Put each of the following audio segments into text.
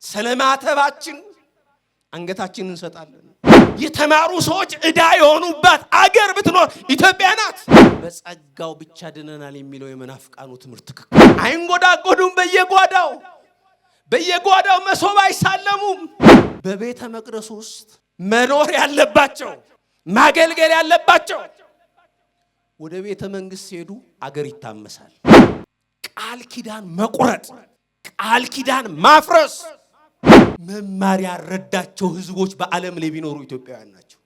ስለማተባችን አንገታችንን እንሰጣለን። የተማሩ ሰዎች ዕዳ የሆኑባት አገር ብትኖር ኢትዮጵያ ናት። በጸጋው ብቻ ድነናል የሚለው የመናፍቃኑ ትምህርት ትክክል አይንጎዳጎዱም። በየጓዳው መሶብ አይሳለሙም። በቤተ መቅደስ ውስጥ መኖር ያለባቸው ማገልገል ያለባቸው ወደ ቤተ መንግስት ሲሄዱ አገር ይታመሳል። ቃል ኪዳን መቁረጥ፣ ቃል ኪዳን ማፍረስ መማር ያረዳቸው ህዝቦች በዓለም ላይ ቢኖሩ ኢትዮጵያውያን ናቸው።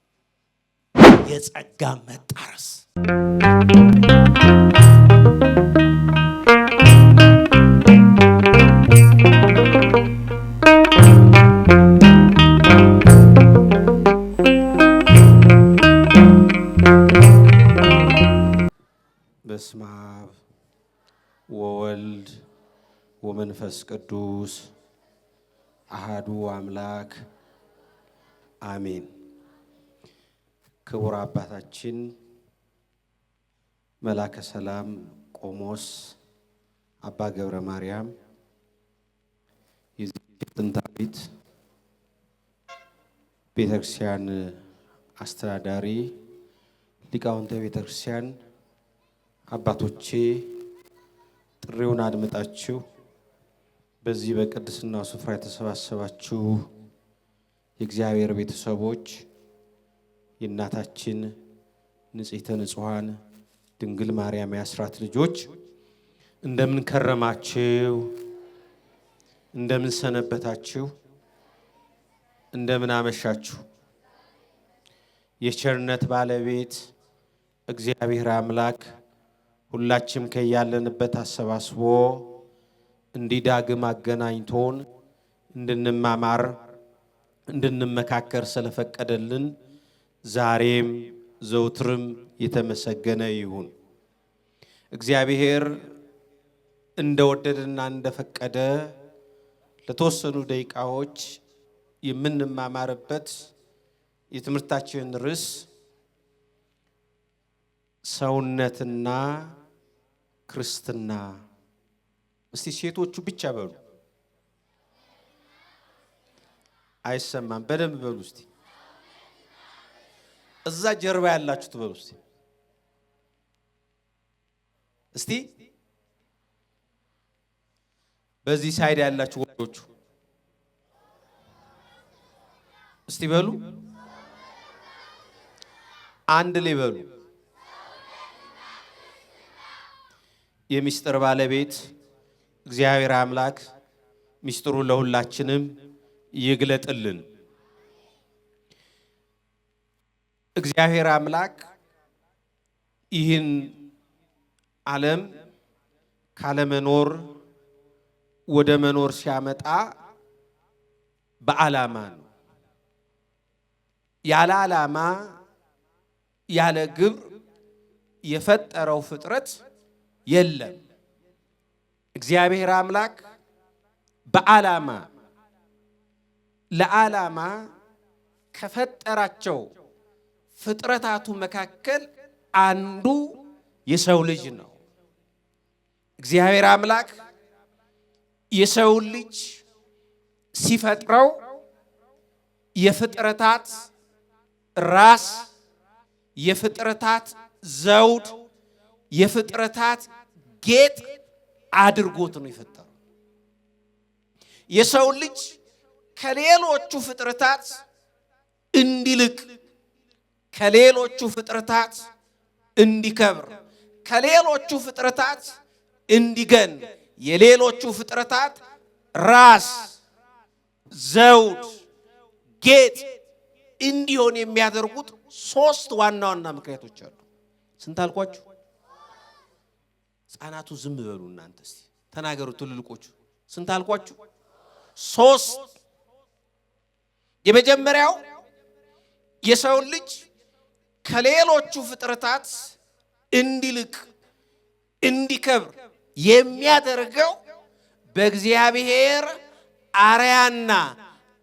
የጸጋ መጣረስ በስመ አብ ወወልድ ወመንፈስ ቅዱስ አሃዱ አምላክ አሜን። ክቡር አባታችን መላከ ሰላም ቆሞስ አባ ገብረ ማርያም የዚህ ጥንታዊት ቤተክርስቲያን አስተዳዳሪ፣ ሊቃውንተ ቤተክርስቲያን አባቶቼ፣ ጥሪውን አድምጣችሁ በዚህ በቅድስናው ስፍራ የተሰባሰባችሁ የእግዚአብሔር ቤተሰቦች፣ የእናታችን ንጽሕተ ንጹሐን ድንግል ማርያም የአስራት ልጆች እንደምን ከረማችሁ? እንደምን ሰነበታችሁ? እንደምን አመሻችሁ? የቸርነት ባለቤት እግዚአብሔር አምላክ ሁላችንም ከያለንበት አሰባስቦ እንዲዳግም አገናኝቶን እንድንማማር እንድንመካከር ስለፈቀደልን ዛሬም ዘውትርም የተመሰገነ ይሁን። እግዚአብሔር እንደወደደና እንደፈቀደ ለተወሰኑ ደቂቃዎች የምንማማርበት የትምህርታችን ርዕስ ሰውነትና ክርስትና። እስቲ ሴቶቹ ብቻ በሉ። አይሰማም። በደንብ በሉ እስቲ። እዛ ጀርባ ያላችሁት በሉ እስቲ። እስቲ በዚህ ሳይድ ያላችሁ ወንዶቹ እስቲ በሉ። አንድ ላይ በሉ። የሚስጥር ባለቤት እግዚአብሔር አምላክ ሚስጥሩ ለሁላችንም ይግለጥልን። እግዚአብሔር አምላክ ይህን ዓለም ካለመኖር ወደ መኖር ሲያመጣ በዓላማ ነው። ያለ ዓላማ ያለ ግብ የፈጠረው ፍጥረት የለም። እግዚአብሔር አምላክ በዓላማ ለዓላማ ከፈጠራቸው ፍጥረታቱ መካከል አንዱ የሰው ልጅ ነው። እግዚአብሔር አምላክ የሰው ልጅ ሲፈጥረው የፍጥረታት ራስ፣ የፍጥረታት ዘውድ፣ የፍጥረታት ጌጥ አድርጎት ነው የፈጠረው። የሰው ልጅ ከሌሎቹ ፍጥረታት እንዲልቅ፣ ከሌሎቹ ፍጥረታት እንዲከብር፣ ከሌሎቹ ፍጥረታት እንዲገን፣ የሌሎቹ ፍጥረታት ራስ፣ ዘውድ፣ ጌጥ እንዲሆን የሚያደርጉት ሶስት ዋና ዋና ምክንያቶች አሉ። ስንት አልኳችሁ? ሕፃናቱ ዝም በሉ እናንተ እስቲ ተናገሩ። ትልልቆቹ ስንት አልኳችሁ? ሶስት። የመጀመሪያው የሰው ልጅ ከሌሎቹ ፍጥረታት እንዲልቅ እንዲከብር የሚያደርገው በእግዚአብሔር አርአያና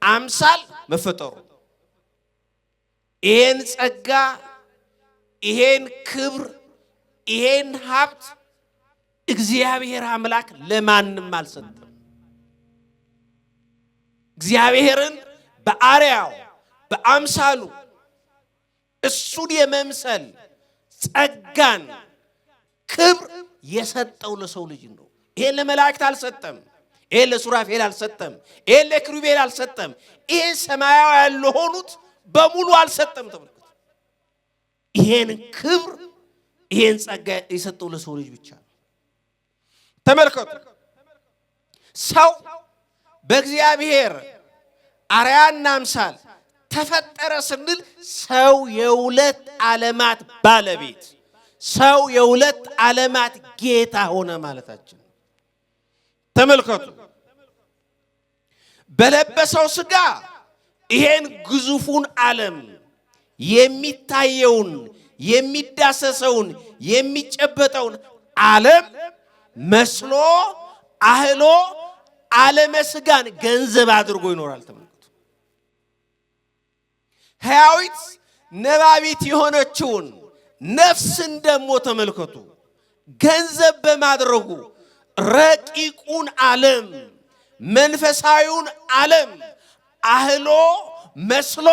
አምሳል መፈጠሩ። ይሄን ጸጋ፣ ይሄን ክብር፣ ይሄን ሀብት እግዚአብሔር አምላክ ለማንም አልሰጠም። እግዚአብሔርን በአርአያው በአምሳሉ እሱን የመምሰል ጸጋን ክብር የሰጠው ለሰው ልጅ ነው። ይሄ ለመላእክት አልሰጠም። ይሄ ለሱራፌል አልሰጠም። ይሄ ለኪሩቤል አልሰጠም። ይሄ ሰማያዊ ያልሆኑት በሙሉ አልሰጠም። ተመልከቱ። ይሄን ክብር ይሄን ጸጋ የሰጠው ለሰው ልጅ ብቻ ነው። ተመልከቱ። ሰው በእግዚአብሔር አርአያና አምሳል ተፈጠረ ስንል ሰው የሁለት ዓለማት ባለቤት፣ ሰው የሁለት ዓለማት ጌታ ሆነ ማለታችን። ተመልከቱ። በለበሰው ሥጋ ይሄን ግዙፉን ዓለም የሚታየውን የሚዳሰሰውን የሚጨበጠውን ዓለም መስሎ አህሎ ዓለመ ሥጋን ገንዘብ አድርጎ ይኖራል። ተመልከቱ። ሕያዊት ነባቢት የሆነችውን ነፍስን ደግሞ ተመልከቱ ገንዘብ በማድረጉ ረቂቁን ዓለም መንፈሳዊውን ዓለም አህሎ መስሎ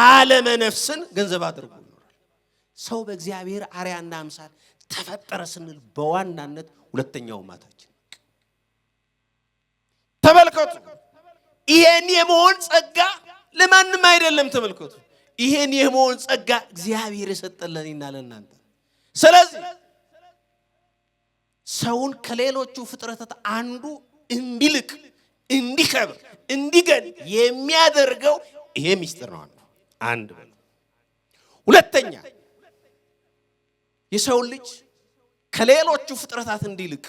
ዓለመ ነፍስን ገንዘብ አድርጎ ይኖራል። ሰው በእግዚአብሔር አርአያና አምሳል ተፈጠረ ስንል በዋናነት ሁለተኛው ማታችን ተመልከቱ። ይሄን የመሆን ጸጋ ለማንም አይደለም። ተመልከቱ። ይሄን የመሆን ጸጋ እግዚአብሔር የሰጠለንና ለእናንተ። ስለዚህ ሰውን ከሌሎቹ ፍጥረታት አንዱ እንዲልቅ እንዲከብር እንዲገን የሚያደርገው ይሄ ምስጢር ነው። አንድ በሉ። ሁለተኛ የሰው ልጅ ከሌሎቹ ፍጥረታት እንዲልቅ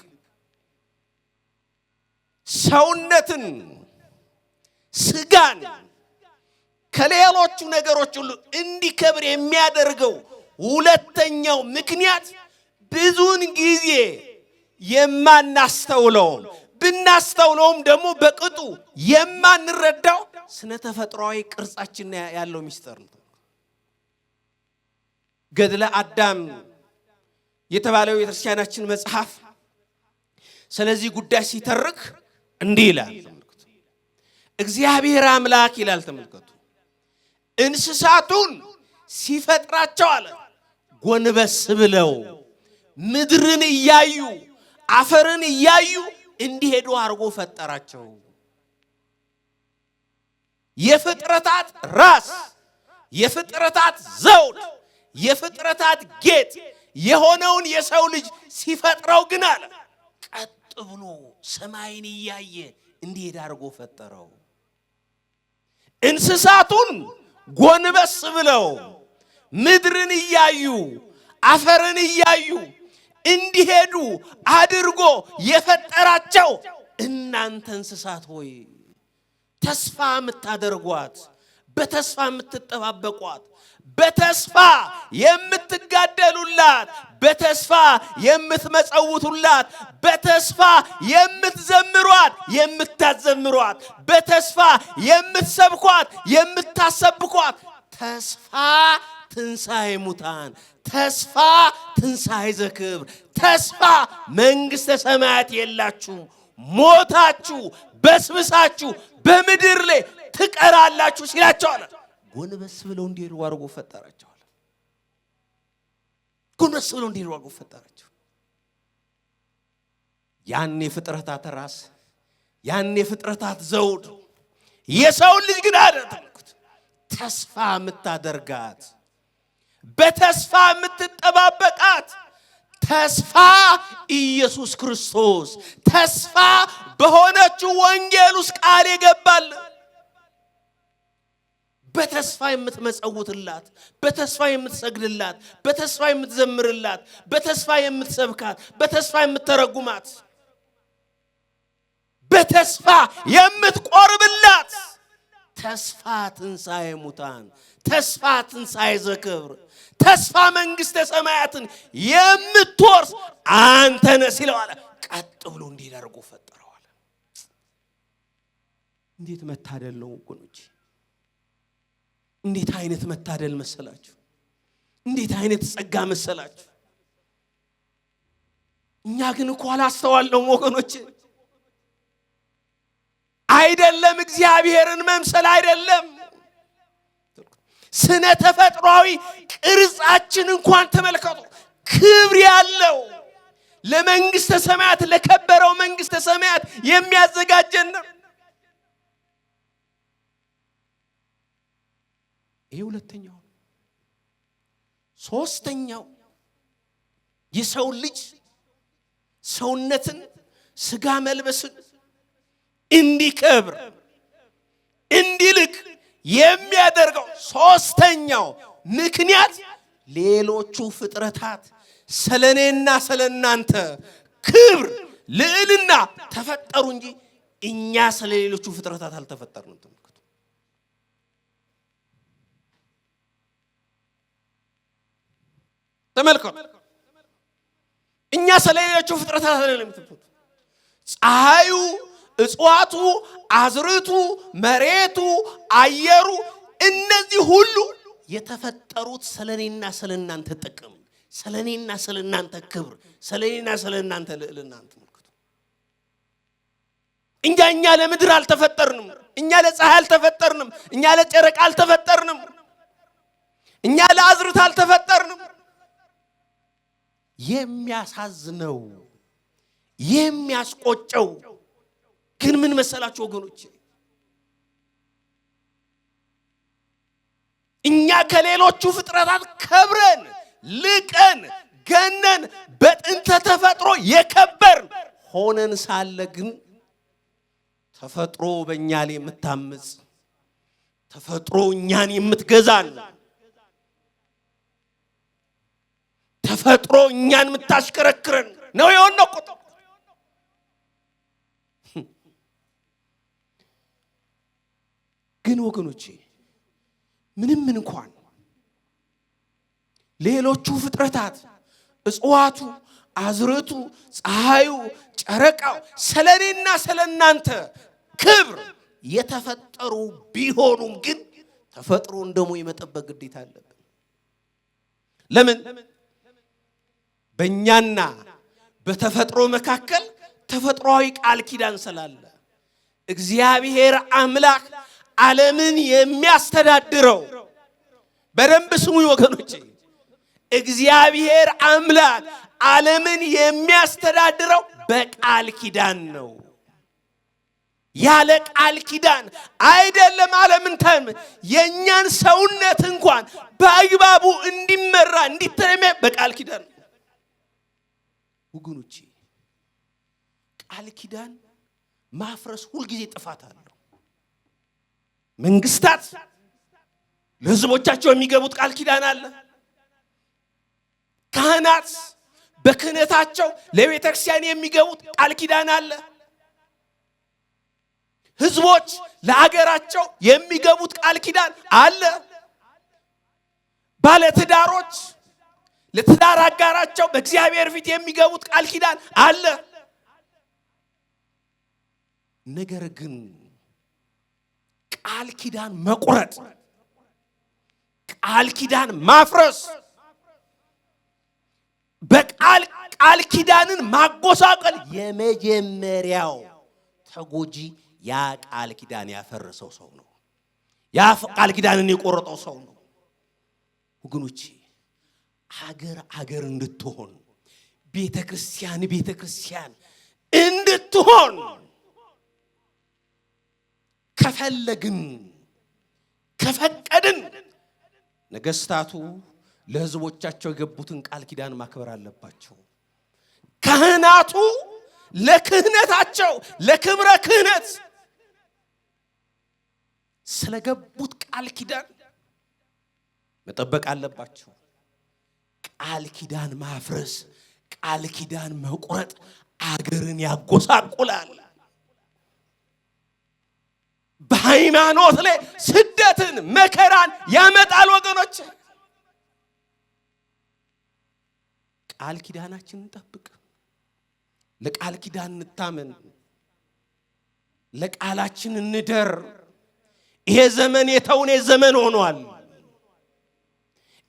ሰውነትን ሥጋን ከሌሎቹ ነገሮች ሁሉ እንዲከብር የሚያደርገው ሁለተኛው ምክንያት ብዙውን ጊዜ የማናስተውለው ብናስተውለውም ደግሞ በቅጡ የማንረዳው ስነ ተፈጥሯዊ ቅርጻችን ያለው ምስጢር ነው። ገድለ አዳም የተባለው የክርስቲያናችን መጽሐፍ ስለዚህ ጉዳይ ሲተርክ እንዲህ ይላል። ተመልከቱ። እግዚአብሔር አምላክ ይላል። ተመልከቱ። እንስሳቱን ሲፈጥራቸው አለ ጎንበስ ብለው ምድርን እያዩ አፈርን እያዩ እንዲሄዱ አድርጎ ፈጠራቸው። የፍጥረታት ራስ፣ የፍጥረታት ዘውድ፣ የፍጥረታት ጌጥ የሆነውን የሰው ልጅ ሲፈጥረው ግን አለ ቀጥ ብሎ ሰማይን እያየ እንዲሄድ አድርጎ ፈጠረው። እንስሳቱን ጎንበስ ብለው ምድርን እያዩ አፈርን እያዩ እንዲሄዱ አድርጎ የፈጠራቸው እናንተ እንስሳት ሆይ ተስፋ የምታደርጓት፣ በተስፋ የምትጠባበቋት፣ በተስፋ የምትጋደሉላት፣ በተስፋ የምትመጸውቱላት፣ በተስፋ የምትዘምሯት የምታዘምሯት፣ በተስፋ የምትሰብኳት የምታሰብኳት ተስፋ ትንሣኤ ሙታን፣ ተስፋ ትንሣኤ ዘክብር፣ ተስፋ መንግሥተ ሰማያት የላችሁም፣ ሞታችሁ በስብሳችሁ በምድር ላይ ትቀራላችሁ ሲላቸው አለ ጎንበስ ብለው እንዲሄዱ አድርጎ ፈጠራቸው። ጎንበስ ብለው እንዲሄዱ አድርጎ ፈጠራቸው። ያን የፍጥረታት ራስ፣ ያን የፍጥረታት ዘውድ የሰውን ልጅ ግን አደረኩት ተስፋ የምታደርጋት፣ በተስፋ የምትጠባበቃት ተስፋ ኢየሱስ ክርስቶስ ተስፋ በሆነችው ወንጌል ውስጥ ቃል የገባል። በተስፋ የምትመጸውትላት፣ በተስፋ የምትሰግድላት፣ በተስፋ የምትዘምርላት፣ በተስፋ የምትሰብካት፣ በተስፋ የምትተረጉማት፣ በተስፋ የምትቆርብላት ተስፋ ትንሣኤ ሙታን፣ ተስፋ ትንሣኤ ዘክብር፣ ተስፋ መንግሥተ ሰማያትን የምትወርስ አንተ ነህ ሲለው አለ ቀጥ ብሎ እንዲህ አድርጎ ፈጠረዋል። እንዴት መታደል ነው ወገኖች! እንዴት አይነት መታደል መሰላችሁ! እንዴት አይነት ጸጋ መሰላችሁ! እኛ ግን እኮ አላስተዋልነውም ወገኖች። አይደለም እግዚአብሔርን መምሰል አይደለም። ስነ ተፈጥሯዊ ቅርጻችን እንኳን ተመልከቱ፣ ክብር ያለው ለመንግስተ ሰማያት ለከበረው መንግስተ ሰማያት የሚያዘጋጀን ነው። ይሄ ሁለተኛው። ሶስተኛው የሰው ልጅ ሰውነትን ስጋ መልበስን እንዲከብር እንዲልቅ የሚያደርገው ሶስተኛው ምክንያት ሌሎቹ ፍጥረታት ስለኔና ስለናንተ ክብር ልዕልና ተፈጠሩ እንጂ እኛ ስለሌሎቹ ፍጥረታት አልተፈጠርንም። ተመልከቱ፣ እኛ ስለሌሎቹ ፍጥረታት አይደለም። ፀሐዩ፣ እጽዋቱ፣ አዝርቱ፣ መሬቱ፣ አየሩ እነዚህ ሁሉ የተፈጠሩት ስለኔና ስለናንተ ጥቅም፣ ስለኔና ስለናንተ ክብር፣ ስለኔና ስለናንተ ልዕልና። እኛ ለምድር አልተፈጠርንም። እኛ ለፀሐይ አልተፈጠርንም። እኛ ለጨረቃ አልተፈጠርንም። እኛ ለአዝርት አልተፈጠርንም። የሚያሳዝነው የሚያስቆጨው ግን ምን መሰላችሁ ወገኖቼ? እኛ ከሌሎቹ ፍጥረታት ከብረን ልቀን ገነን በጥንተ ተፈጥሮ የከበርን ሆነን ሳለ ግን ተፈጥሮ በእኛ ላይ የምታምጽ ተፈጥሮ እኛን የምትገዛን ተፈጥሮ እኛን የምታሽከረክረን ነው የሆነው። ግን ወገኖቼ ምንም እንኳን ሌሎቹ ፍጥረታት እጽዋቱ፣ አዝርቱ፣ ፀሐዩ፣ ጨረቃው ስለኔና ስለናንተ ክብር የተፈጠሩ ቢሆኑም ግን ተፈጥሮን ደግሞ የመጠበቅ ግዴታ አለብን። ለምን? በእኛና በተፈጥሮ መካከል ተፈጥሯዊ ቃል ኪዳን ስላለ እግዚአብሔር አምላክ ዓለምን የሚያስተዳድረው በደንብ ስሙኝ ወገኖቼ፣ እግዚአብሔር አምላክ ዓለምን የሚያስተዳድረው በቃል ኪዳን ነው። ያለ ቃል ኪዳን አይደለም ዓለምን የእኛን ሰውነት እንኳን በአግባቡ እንዲመራ እንዲተመ በቃል ኪዳን ነው። ወገኖቼ ቃል ኪዳን ማፍረስ ሁልጊዜ ጥፋት አለው። መንግስታት ለሕዝቦቻቸው የሚገቡት ቃል ኪዳን አለ። ካህናት በክህነታቸው ለቤተ ክርስቲያን የሚገቡት ቃል ኪዳን አለ። ሕዝቦች ለአገራቸው የሚገቡት ቃል ኪዳን አለ። ባለትዳሮች ለትዳር አጋራቸው በእግዚአብሔር ፊት የሚገቡት ቃል ኪዳን አለ። ነገር ግን ቃል ኪዳን መቁረጥ፣ ቃል ኪዳን ማፍረስ፣ ቃል ኪዳንን ማጎሳቀል የመጀመሪያው ተጎጂ ያ ቃል ኪዳን ያፈረሰው ሰው ነው። ያ ቃል ኪዳንን የቆረጠው ሰው ነው። ወገኖቼ አገር እንድትሆን ቤተክርስቲያን እንድትሆን ከፈለግን ከፈቀድን ነገስታቱ ለሕዝቦቻቸው የገቡትን ቃል ኪዳን ማክበር አለባቸው። ካህናቱ ለክህነታቸው ለክብረ ክህነት ስለገቡት ቃል ኪዳን መጠበቅ አለባቸው። ቃል ኪዳን ማፍረስ፣ ቃል ኪዳን መቁረጥ አገርን ያጎሳቁላል። በሃይማኖት ላይ ስደትን መከራን ያመጣል። ወገኖች ቃል ኪዳናችንን እንጠብቅ። ለቃል ኪዳን እንታመን። ለቃላችን እንደር። ይሄ ዘመን የተውኔት ዘመን ሆኗል።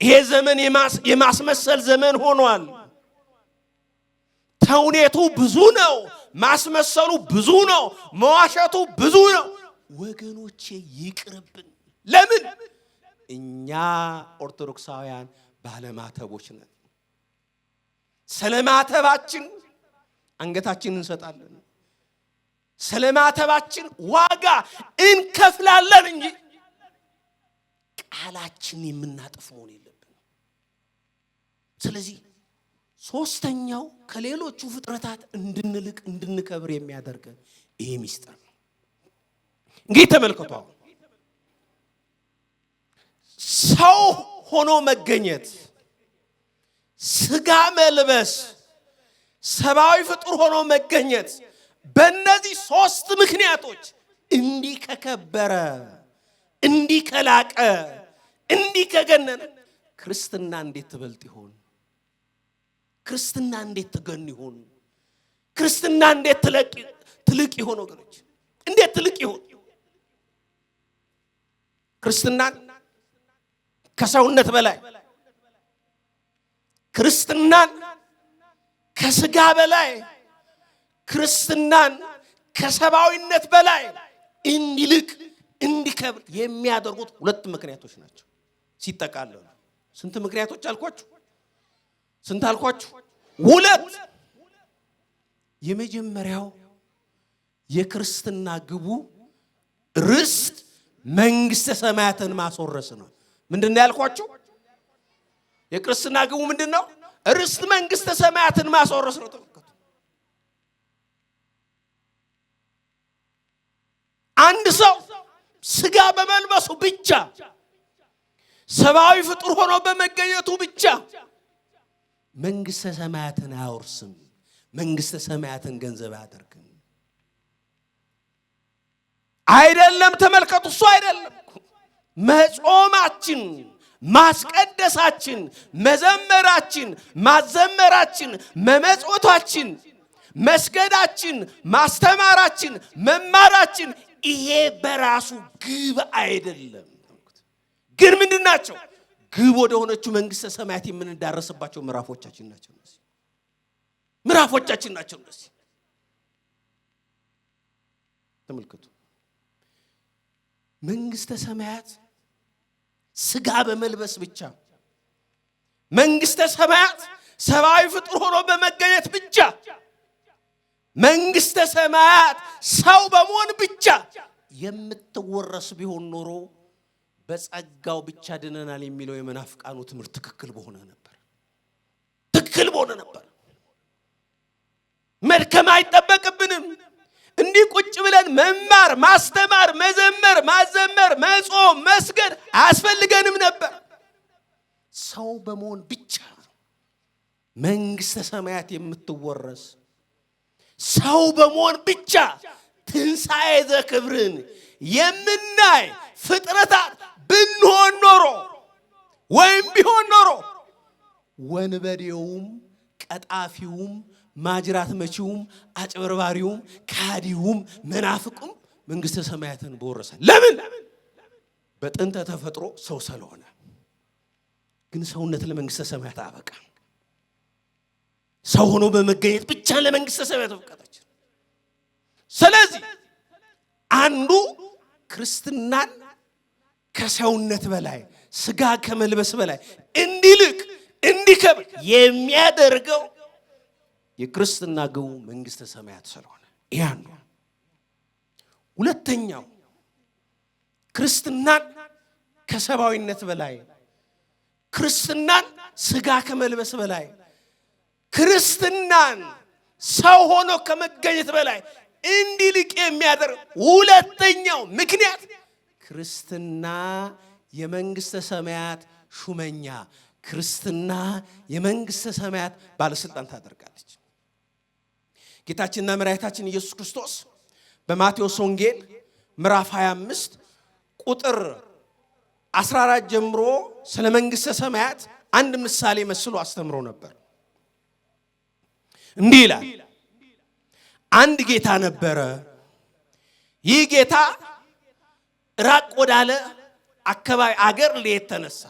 ይሄ ዘመን የማስመሰል ዘመን ሆኗል። ተውኔቱ ብዙ ነው፣ ማስመሰሉ ብዙ ነው፣ መዋሸቱ ብዙ ነው። ወገኖቼ ይቅርብን። ለምን? እኛ ኦርቶዶክሳውያን ባለማተቦች ነን። ስለማተባችን አንገታችንን እንሰጣለን። ስለማተባችን ዋጋ እንከፍላለን እንጂ ቃላችን የምናጠፍ መሆን የለብንም። ስለዚህ ሶስተኛው ከሌሎቹ ፍጥረታት እንድንልቅ እንድንከብር የሚያደርገን ይሄ ሚስጥር ነው። እንግዲህ ተመልከቱ፣ ሰው ሆኖ መገኘት፣ ስጋ መልበስ፣ ሰብአዊ ፍጡር ሆኖ መገኘት፣ በእነዚህ ሶስት ምክንያቶች እንዲህ ከከበረ፣ እንዲህ ከላቀ፣ እንዲህ ከገነነ ክርስትና እንዴት ትበልጥ ይሆን? ክርስትና እንዴት ትገን ይሆን? ክርስትና እንዴት ትልቅ ይሆን? ወገኖች እንዴት ትልቅ ይሆን? ክርስትናን ከሰውነት በላይ፣ ክርስትናን ከስጋ በላይ፣ ክርስትናን ከሰብአዊነት በላይ እንዲልቅ እንዲከብር የሚያደርጉት ሁለት ምክንያቶች ናቸው ሲጠቃለሉ። ስንት ምክንያቶች አልኳችሁ? ስንት አልኳችሁ? ሁለት። የመጀመሪያው የክርስትና ግቡ ርስት መንግስተ ሰማያትን ማስወረስ ነው። ምንድነው ያልኳችሁ? የክርስትና ግቡ ምንድነው? ርስት መንግስተ ሰማያትን ማስወረስ ነው። አንድ ሰው ስጋ በመልበሱ ብቻ፣ ሰብአዊ ፍጡር ሆኖ በመገኘቱ ብቻ መንግስተ ሰማያትን አያወርስም። መንግስተ ሰማያትን ገንዘብ አያደርግም። አይደለም። ተመልከቱ፣ እሱ አይደለም። መጾማችን፣ ማስቀደሳችን፣ መዘመራችን፣ ማዘመራችን፣ መመጽወታችን፣ መስገዳችን፣ ማስተማራችን፣ መማራችን ይሄ በራሱ ግብ አይደለም። ግን ምንድናቸው? ግብ ወደ ሆነችው መንግስተ ሰማያት የምንዳረስባቸው ምዕራፎቻችን ናቸው። ምዕራፎቻችን ናቸው። ተመልከቱ፣ መንግስተ ሰማያት ስጋ በመልበስ ብቻ፣ መንግስተ ሰማያት ሰብአዊ ፍጡር ሆኖ በመገኘት ብቻ፣ መንግስተ ሰማያት ሰው በመሆን ብቻ የምትወረስ ቢሆን ኖሮ በጸጋው ብቻ ድነናል የሚለው የመናፍቃኑ ትምህርት ትክክል በሆነ ነበር። ትክክል በሆነ ነበር። መድከም አይጠበቅብንም። እንዲህ ቁጭ ብለን መማር፣ ማስተማር፣ መዘመር፣ ማዘመር፣ መጾም፣ መስገድ አያስፈልገንም ነበር። ሰው በመሆን ብቻ መንግስተ ሰማያት የምትወረስ፣ ሰው በመሆን ብቻ ትንሣኤ ዘክብርን የምናይ ፍጥረታት ብንሆን ኖሮ ወይም ቢሆን ኖሮ ወንበዴውም፣ ቀጣፊውም፣ ማጅራት መቺውም፣ አጭበርባሪውም፣ ካዲውም፣ መናፍቁም መንግስተ ሰማያትን በወረሳል። ለምን? በጥንተ ተፈጥሮ ሰው ስለሆነ። ግን ሰውነት ለመንግስተ ሰማያት አበቃ። ሰው ሆኖ በመገኘት ብቻ ለመንግስተ ሰማያት አበቃች። ስለዚህ አንዱ ክርስትናን ከሰውነት በላይ ስጋ ከመልበስ በላይ እንዲልቅ እንዲከብር የሚያደርገው የክርስትና ግቡ መንግስተ ሰማያት ስለሆነ ይሄ አንዱ። ሁለተኛው ክርስትናን ከሰብአዊነት በላይ፣ ክርስትናን ስጋ ከመልበስ በላይ፣ ክርስትናን ሰው ሆኖ ከመገኘት በላይ እንዲልቅ የሚያደርግ ሁለተኛው ምክንያት ክርስትና የመንግስተ ሰማያት ሹመኛ፣ ክርስትና የመንግስተ ሰማያት ባለስልጣን ታደርጋለች። ጌታችንና መድኃኒታችን ኢየሱስ ክርስቶስ በማቴዎስ ወንጌል ምዕራፍ 25 ቁጥር 14 ጀምሮ ስለ መንግስተ ሰማያት አንድ ምሳሌ መስሎ አስተምሮ ነበር። እንዲህ ይላል። አንድ ጌታ ነበረ። ይህ ጌታ ራቅ ወዳለ አካባቢ አገር ሊሄድ ተነሳ።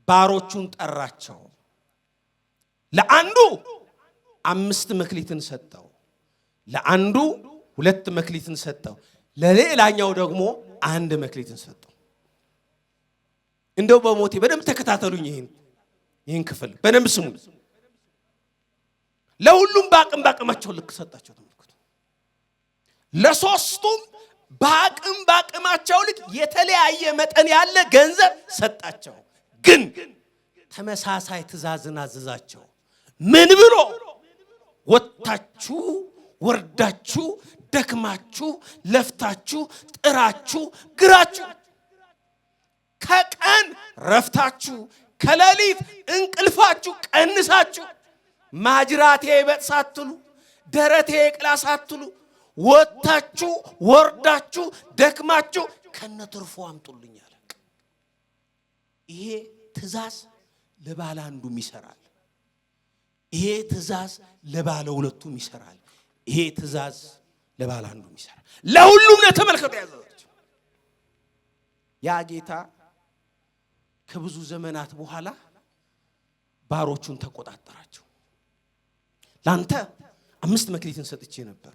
ባሮቹን ጠራቸው። ለአንዱ 5 መክሊትን ሰጠው፣ ለአንዱ 2 መክሊትን ሰጠው፣ ለሌላኛው ደግሞ 1 መክሊትን ሰጠው። እንደው በሞቴ በደንብ ተከታተሉኝ። ይሄን ክፍል በደንብ ስሙ። ለሁሉም በአቅማቸው ልክ ሰጣቸው። ተመልከቱ። ለሶስቱም በአቅማቸው ልክ የተለያየ መጠን ያለ ገንዘብ ሰጣቸው። ግን ተመሳሳይ ትእዛዝን አዘዛቸው። ምን ብሎ? ወጣችሁ ወርዳችሁ ደክማችሁ ለፍታችሁ ጥራችሁ ግራችሁ ከቀን ረፍታችሁ ከሌሊት እንቅልፋችሁ ቀንሳችሁ ማጅራቴ ይበጥ ሳትሉ ደረቴ ይቅላ ሳትሉ ወጣችሁ ወርዳችሁ ደክማችሁ ከነትርፉ አምጡልኝ አለ። ይሄ ትእዛዝ ለባለ አንዱም ይሰራል። ይሄ ትእዛዝ ለባለ ሁለቱም ይሰራል። ይሄ ትእዛዝ ለባለ አንዱም ይሰራል። ለሁሉም ለተመልከቱ ያዘዛቸው። ያ ጌታ ከብዙ ዘመናት በኋላ ባሮቹን ተቆጣጣራቸው። ላንተ 5 መክሊትን ሰጥቼ ነበር፣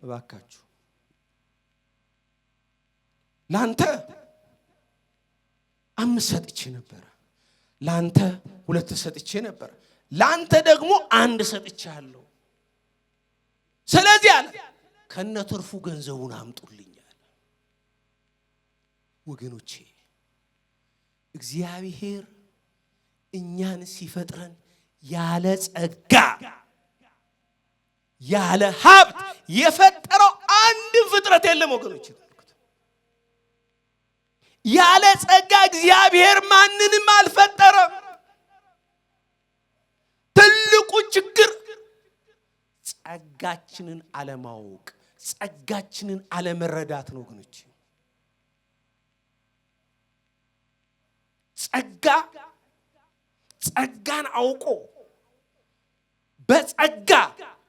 እባካችሁ ላንተ 5 ሰጥቼ ነበር፣ ላንተ 2 ሰጥቼ ነበር፣ ላንተ ደግሞ 1 ሰጥቻለሁ። ስለዚህ አለ ከነትርፉ ገንዘቡን አምጡልኛል። ወገኖቼ እግዚአብሔር እኛን ሲፈጥረን ያለ ጸጋ ያለ ሀብት የፈጠረው አንድ ፍጥረት የለም። ወገኖቼ ያለ ጸጋ እግዚአብሔር ማንንም አልፈጠረም። ትልቁ ችግር ጸጋችንን አለማወቅ፣ ጸጋችንን አለመረዳት ነው። ወገኖቼ ጸጋን አውቆ በጸጋ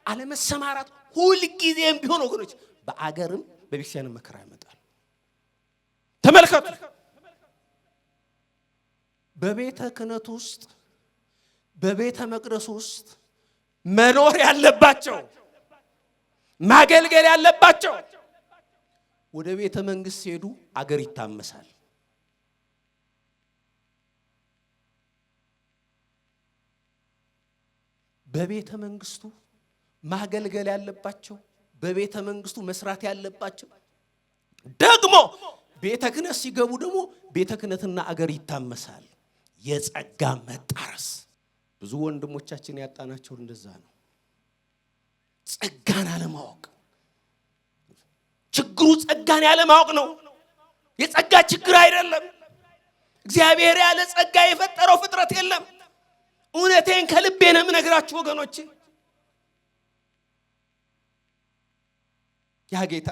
አለመሰማራት ሁሉ ጊዜም ቢሆን ወገኖች በአገርም በቤተክርስቲያንም መከራ ያመጣል። ተመልከቱ። በቤተ ክህነት ውስጥ በቤተ መቅደስ ውስጥ መኖር ያለባቸው ማገልገል ያለባቸው ወደ ቤተ መንግስት ሲሄዱ አገር ይታመሳል። በቤተ መንግስቱ ማገልገል ያለባቸው በቤተ መንግስቱ መስራት ያለባቸው ደግሞ ቤተ ክህነት ሲገቡ ደግሞ ቤተ ክህነትና አገር ይታመሳል። የጸጋ መጣረስ ብዙ ወንድሞቻችን ያጣናቸው እንደዛ ነው። ጸጋን አለማወቅ። ችግሩ ጸጋን ያለማወቅ ነው። የጸጋ ችግር አይደለም። እግዚአብሔር ያለ ጸጋ የፈጠረው ፍጥረት የለም። እውነቴን ከልቤ ነው የምነግራችሁ ወገኖቼ። ያ ጌታ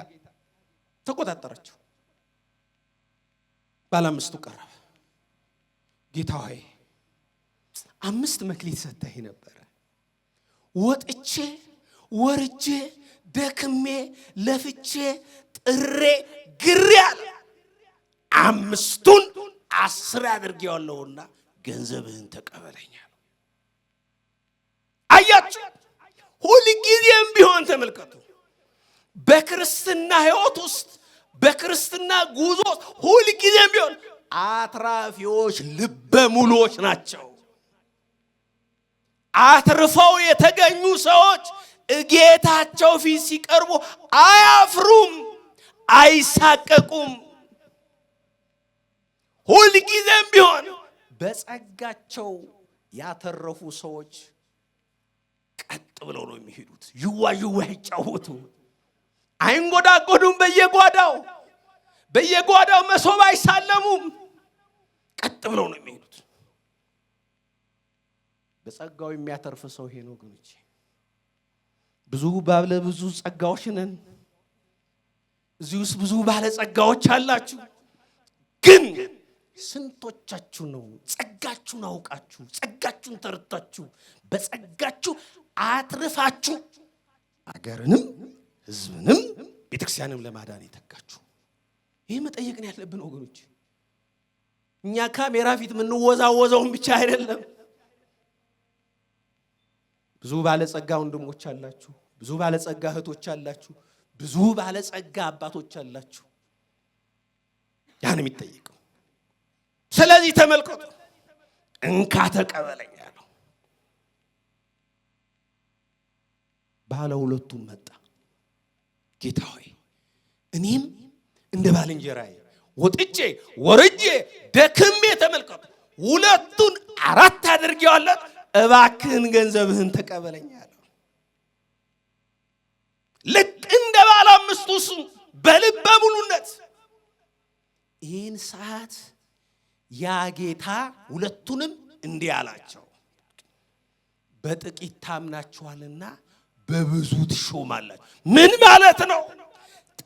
ተቆጣጣራቸው። ባለ 5ቱ ቀረበ። ጌታ ሆይ 5 መክሊት ሰጥተኸኝ ነበር። ወጥቼ ወርጄ ደክሜ ለፍቼ ጥሬ ግሬ አለ 5ቱን 10 አድርጌዋለሁና ገንዘብህን ተቀበለኝ። አያችሁ፣ ሁሉ ጊዜም ቢሆን ተመልከቱ፣ በክርስትና ሕይወት ውስጥ በክርስትና ጉዞ ሁሉ ጊዜም ቢሆን አትራፊዎች ልበ ሙሉዎች ናቸው። አትርፈው የተገኙ ሰዎች ጌታቸው ፊት ሲቀርቡ አያፍሩም፣ አይሳቀቁም። ሁሉ ጊዜም ቢሆን በጸጋቸው ያተረፉ ሰዎች ቀጥ ብለው ነው የሚሄዱት። ይዋዩ አይጫወቱ፣ አይንጎዳጎዱም። በየጓዳው መሶብ አይሳለሙም። ቀጥ ብለው ነው የሚሄዱት። በጸጋው የሚያተርፍ ሰው ይሄ ነው ወገኖቼ። ብዙ ጸጋዎች ነን። እዚህ ውስጥ ብዙ ባለ ጸጋዎች አላችሁ። ግን ስንቶቻችሁ ነው ጸጋችሁን አውቃችሁ ጸጋችሁን ተረድታችሁ በጸጋችሁ አትርፋችሁ አገርንም ሕዝብንም ቤተክርስቲያንም ለማዳን የተጋችሁ? ይሄ መጠየቅ ነው ያለብን ወገኖች። እኛ ካሜራ ፊት የምንወዛወዘውን ብቻ አይደለም። ብዙ ባለ ጸጋ ወንድሞች አላችሁ። ብዙ ባለጸጋ እህቶች አላችሁ፣ ብዙ ባለጸጋ አባቶች አላችሁ። ያን የሚጠይቀው ስለዚህ ተመልከቱ፣ እንካ ተቀበለኝ ያለው ባለ ሁለቱም መጣ። ጌታ ሆይ እኔም እንደ ባልንጀራዬ ወጥቼ ወርጄ ደክሜ ተመልከቱ ሁለቱን አራት አድርጌዋለሁ፣ እባክህን ገንዘብህን ተቀበለኝ ያለው ልክ እንደ ባለ አምስቱ እሱ በልበ ሙሉነት ይህን ሰዓት ያ ጌታ ሁለቱንም እንዲህ አላቸው፣ በጥቂት ታምናችኋልና በብዙ ትሾማላችሁ። ምን ማለት ነው?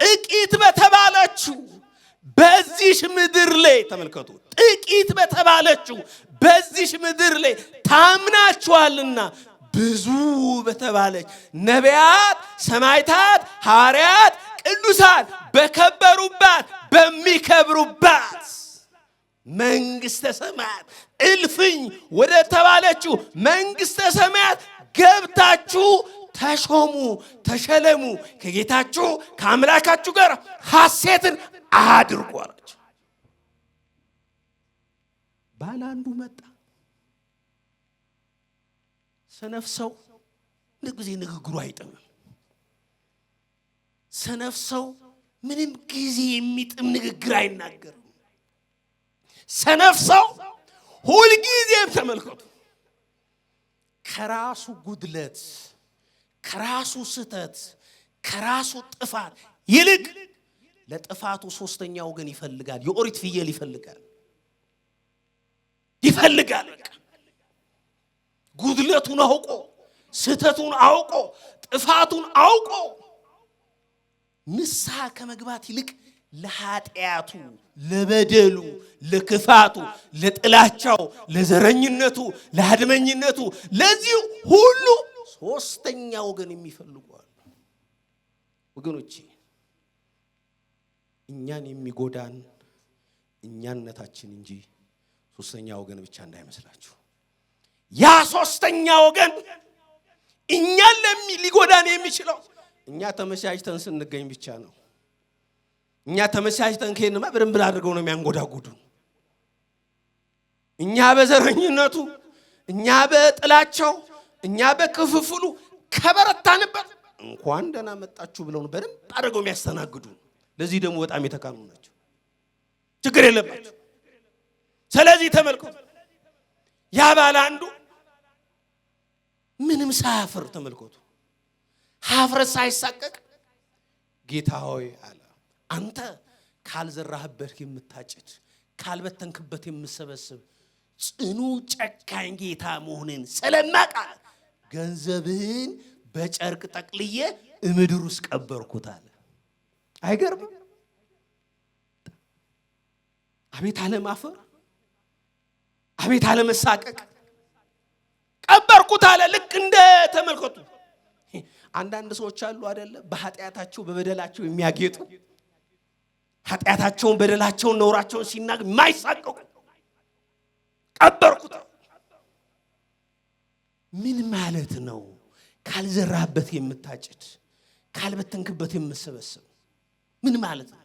ጥቂት በተባለችው በዚህ ምድር ላይ ተመልከቱ፣ ጥቂት በተባለችው በዚህ ምድር ላይ ታምናችኋልና ብዙ በተባለች ነቢያት፣ ሰማዕታት፣ ሐዋርያት፣ ቅዱሳን በከበሩባት በሚከብሩባት መንግሥተ ሰማያት እልፍኝ ወደ ተባለችው መንግሥተ ሰማያት ገብታችሁ ተሾሙ፣ ተሸለሙ፣ ከጌታችሁ ከአምላካችሁ ጋር ሐሴትን አድርጉ አላቸው። ባለ አንዱ መጣ። ሰነፍ ሰው ጊዜ ንግግሩ አይጥምም። ሰነፍ ሰው ምንም ጊዜ የሚጥም ንግግር አይናገርም። ሰነፍ ሰው ሁል ጊዜም ተመልከቱ ከራሱ ጉድለት፣ ከራሱ ስተት፣ ከራሱ ጥፋት ይልቅ ለጥፋቱ ሶስተኛ ወገን ይፈልጋል። የኦሪት ፍየል ይፈልጋል። ጉድለቱን አውቆ፣ ስተቱን አውቆ፣ ጥፋቱን አውቆ ንስሐ ከመግባት ይልቅ ለኃጢአቱ፣ ለበደሉ፣ ለክፋቱ፣ ለጥላቻው፣ ለዘረኝነቱ፣ ለአድመኝነቱ ለዚህ ሁሉ ሶስተኛ ወገን የሚፈልጓል። ወገኖቼ እኛን የሚጎዳን እኛነታችን እንጂ ሶስተኛ ወገን ብቻ እንዳይመስላችሁ። ያ ሶስተኛ ወገን እኛን ሊጎዳን የሚችለው እኛ ተመቻችተን ስንገኝ ብቻ ነው። እኛ ተመቻችተን ከሄንማ በደንብ አድርገው ነው የሚያንጎዳጉዱ። እኛ በዘረኝነቱ፣ እኛ በጥላቻው፣ እኛ በክፍፍሉ ከበረታንበት እንኳን ደህና መጣችሁ ብለው ነው በደንብ አድርገው የሚያስተናግዱ። ለዚህ ደግሞ በጣም የተካኑ ናቸው፣ ችግር የለባቸው። ስለዚህ ተመልከቱ ያ ባለ አንዱ ምንም ሳያፍር ተመልከቱ ሀፍረት ሳይሳቀቅ ጌታ ሆይ አለ፣ አንተ ካልዘራህበት የምታጭድ ካልበተንክበት የምሰበስብ ጽኑ ጨካኝ ጌታ መሆንን ስለማውቅ ገንዘብህን በጨርቅ ጠቅልዬ ምድር ውስጥ ቀበርኩት አለ። አይገርምም? አቤት አለማፈር፣ አቤት አለመሳቀቅ። ቀበርኩት አለ። ልክ እንደ ተመልከቱ አንዳንድ ሰዎች አሉ አይደለ፣ በኃጢአታቸው በበደላቸው የሚያጌጡ ኃጢአታቸውን፣ በደላቸውን፣ ነውራቸውን ሲናገር የማይሳቀቁ ቀበርኩት። ምን ማለት ነው? ካልዘራህበት የምታጭድ ካልበተንክበት የምትሰበስብ ምን ማለት ነው?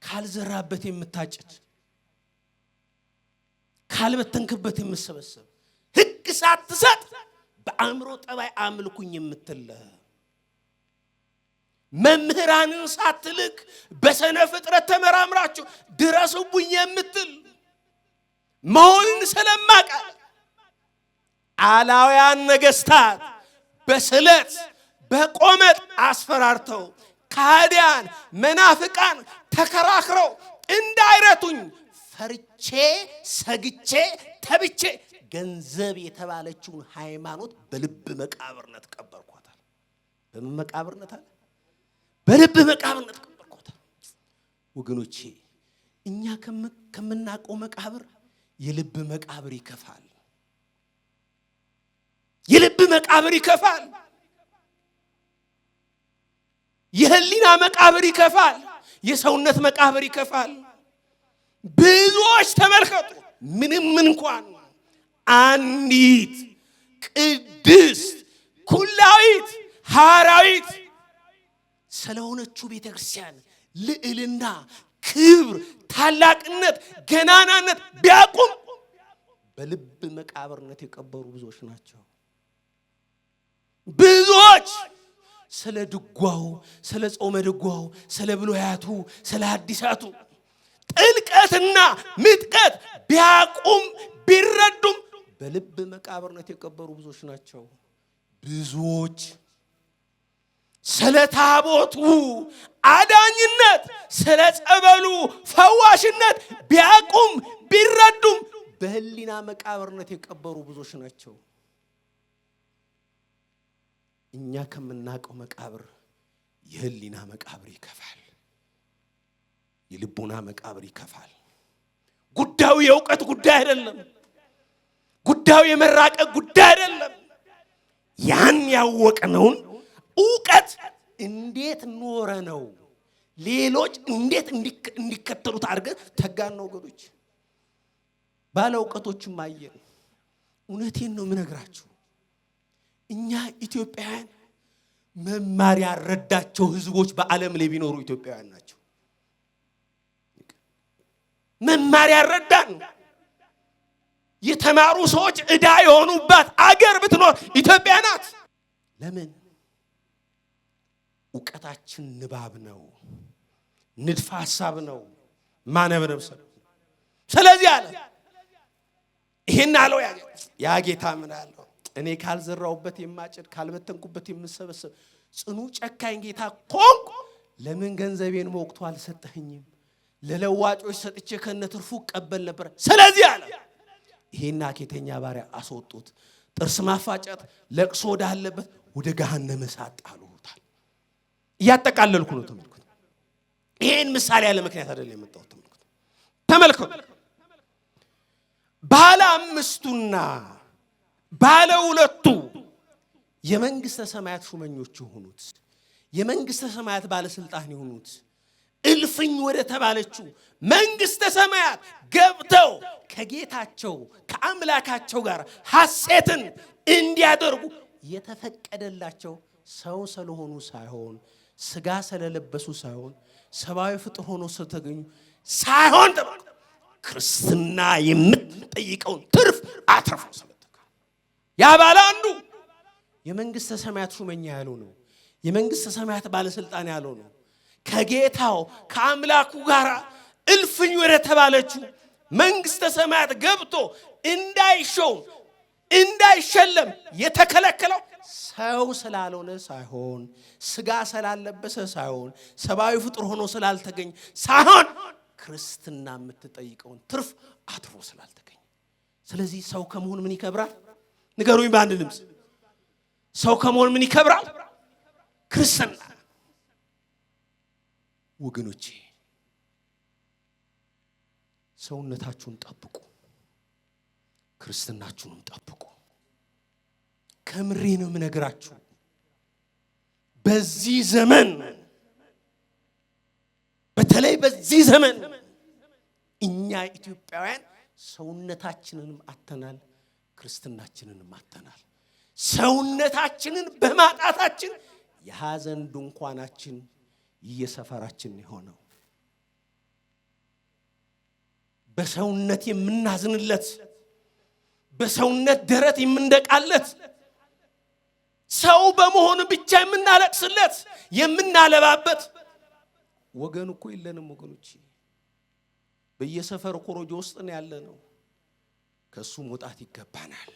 ካልዘራህበት የምታጭድ ካልበተንክበት የምትሰበስብ ሕግ ሳትሰጥ በአእምሮ ጠባይ አምልኩኝ የምትል መምህራንን ሳትልክ በሰነ ፍጥረት ተመራምራችሁ ድረሱብኝ የምትል መሆንን ስለማቀ አላውያን ነገስታት በስለት በቆመጥ አስፈራርተው ካዲያን መናፍቃን ተከራክረው እንዳይረቱኝ ፈርቼ ሰግቼ ተብቼ ገንዘብ የተባለችውን ሃይማኖት በልብ መቃብርነት ቀበርኳታል። በምን መቃብርነት አለ? በልብ መቃብርነት ቀበርኳታል። ወገኖቼ እኛ ከምናውቀው መቃብር የልብ መቃብር ይከፋል። የልብ መቃብር ይከፋል። የህሊና መቃብር ይከፋል። የሰውነት መቃብር ይከፋል። ብዙዎች ተመልከቱ ምንም እንኳን አንዲት ቅድስት ኩላዊት ሐዋርያዊት ስለሆነችው ቤተክርስቲያን ልዕልና፣ ክብር፣ ታላቅነት፣ ገናናነት ቢያቁም በልብ መቃብርነት የቀበሩ ብዙዎች ናቸው። ብዙዎች ስለ ድጓው፣ ስለ ጾመ ድጓው፣ ስለ ብሉያቱ፣ ስለ ሐዲሳቱ ጥልቀትና ምጥቀት ቢያቁም ቢረዱም በልብ መቃብርነት የቀበሩ ብዙዎች ናቸው። ብዙዎች ስለ ታቦቱ አዳኝነት፣ ስለ ጸበሉ ፈዋሽነት ቢያቁም ቢረዱም በህሊና መቃብርነት የቀበሩ ብዙዎች ናቸው። እኛ ከምናቀው መቃብር የህሊና መቃብር ይከፋል፣ የልቦና መቃብር ይከፋል። ጉዳዩ የእውቀት ጉዳይ አይደለም። ጉዳዩ የመራቀቅ ጉዳይ አይደለም። ያን ያወቅነውን ዕውቀት እንዴት ኖረ ነው ሌሎች እንዴት እንዲከተሉት አድርገን ተጋን ነው ወገኖች። ባለ ዕውቀቶችም አየን። እውነቴን ነው የምነግራችሁ። እኛ ኢትዮጵያውያን መማር ያረዳቸው ህዝቦች በዓለም ላይ ቢኖሩ ኢትዮጵያውያን ናቸው። መማር ያረዳን የተማሩ ሰዎች ዕዳ የሆኑባት አገር ብትኖር ኢትዮጵያ ናት። ለምን? ዕውቀታችን ንባብ ነው፣ ንድፈ ሐሳብ ነው፣ ማነበብ ነው። ስለዚህ አለ ይሄን አለው ያ ጌታ ምን አለው? እኔ ካልዘራውበት የማጭድ ካልበተንኩበት የምሰበሰብ ጽኑ ጨካኝ ጌታ ኮንኩ ለምን ገንዘቤን ወቅቱ አልሰጠኸኝም? ለለዋጮች ሰጥቼ ከነትርፉ ቀበል ነበር። ስለዚህ አለ ይሄን አኬተኛ ባሪያ አስወጡት፣ ጥርስ ማፋጨት ለቅሶ ወዳለበት ወደ ገሃነመ እሳት ጣሉታል። እያጠቃለልኩ ነው። ተመልከቱ። ይሄን ምሳሌ ያለ ምክንያት አይደለም የመጣሁት። ተመልከቱ። ባለ አምስቱና ባለ ሁለቱ የመንግስተ ሰማያት ሹመኞች የሆኑት የመንግስተ ሰማያት ባለስልጣን የሆኑት እልፍኝ ወደ ተባለችው መንግስተ ሰማያት ገብተው ከጌታቸው ከአምላካቸው ጋር ሐሴትን እንዲያደርጉ የተፈቀደላቸው ሰው ስለሆኑ ሳይሆን ስጋ ስለለበሱ ሳይሆን ሰብአዊ ፍጡር ሆኖ ስለተገኙ ሳይሆን ክርስትና የምትጠይቀውን ትርፍ አትርፈው ስለተገኙ ያ ባለ አንዱ የመንግስተ ሰማያት ሹመኛ ያለው ነው። የመንግስተ ሰማያት ባለስልጣን ያለው ነው። ከጌታው ከአምላኩ ጋር እልፍኝ ወደ ተባለችው መንግስተ ሰማያት ገብቶ እንዳይሾም እንዳይሸለም የተከለከለው ሰው ስላልሆነ ሳይሆን ስጋ ስላለበሰ ሳይሆን ሰብአዊ ፍጡር ሆኖ ስላልተገኘ ሳይሆን ክርስትና የምትጠይቀውን ትርፍ አትርፎ ስላልተገኘ። ስለዚህ ሰው ከመሆን ምን ይከብራል? ንገሩኝ በአንድ ድምፅ። ሰው ከመሆን ምን ይከብራል? ክርስትና። ወገኖቼ ሰውነታችሁን ጠብቁ፣ ክርስትናችሁንም ጠብቁ። ከምሬ ነው የምነግራችሁ። በዚህ ዘመን በተለይ በዚህ ዘመን እኛ ኢትዮጵያውያን ሰውነታችንንም አተናል፣ ክርስትናችንንም አተናል። ሰውነታችንን በማጣታችን የሐዘን ድንኳናችን የሰፈራችን የሆነው በሰውነት የምናዝንለት በሰውነት ደረት የምንደቃለት ሰው በመሆኑ ብቻ የምናለቅስለት የምናለባበት ወገን እኮ የለንም ወገኖች። በየሰፈር ኮሮጆ ውስጥ ነው ያለነው። ከሱ መውጣት ይገባናል።